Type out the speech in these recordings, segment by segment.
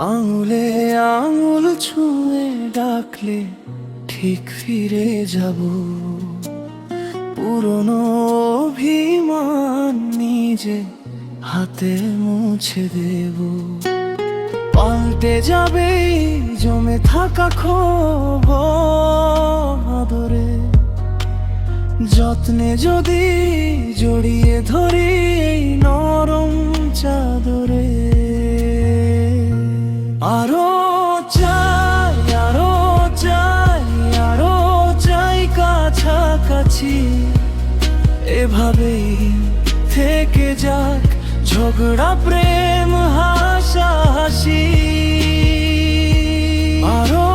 আঙুলে আঙুল ছুঁয়ে ডাকলে ঠিক ফিরে যাব, পুরনো অভিমান নিজে হাতে মুছে দেব। পাল্টে যাবে জমে থাকা ক্ষোভ আদরে, যত্নে যদি জড়িয়ে ধরি এই নরম চাদরে। আরো চাই, আরো চাই, আরো চাই কাছাকাছি, এভাবেই থেকে যাক ঝগড়া প্রেম হাসাহাসি। আরো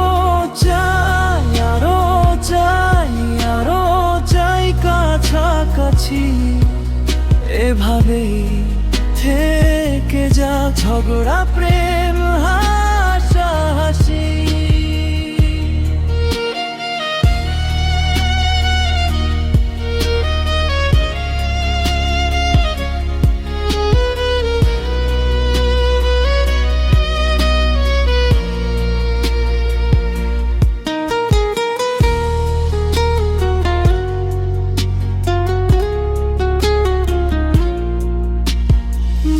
চাই, আরো চাই, আরো চাই কাছাকাছি, এভাবেই থেকে যাক ঝগড়া প্রেম হাসাহাসি।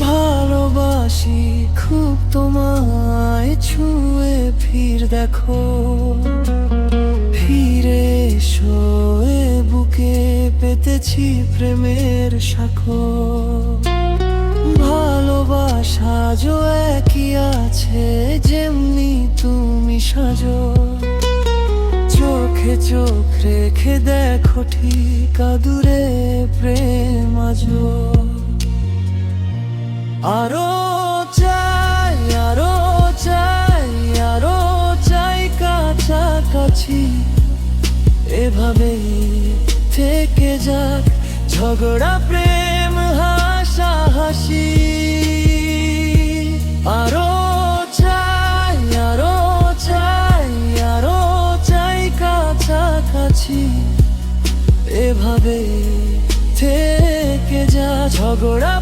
ভালোবাসি খুব তোমায়, ছুঁয়ে ফির দেখো, ফিরে এসো এ বুকে পেতেছি প্রেমের সাক্ষর। ভালোবাসা যো একই আছে যেমনি তুমি সাজো, চোখে চোখ রেখে দেখো ঠিক আদুরে প্রেম আজো। আরো চাই, আরো চাই, আরো চাই কাছাকাছি, এভাবেই থেকে যাক ঝগড়া প্রেম হাসাহাসি। আরো চাই, আরো চাই, আরো চাই কাছাকাছি, এভাবেই থেকে যা ঝগড়া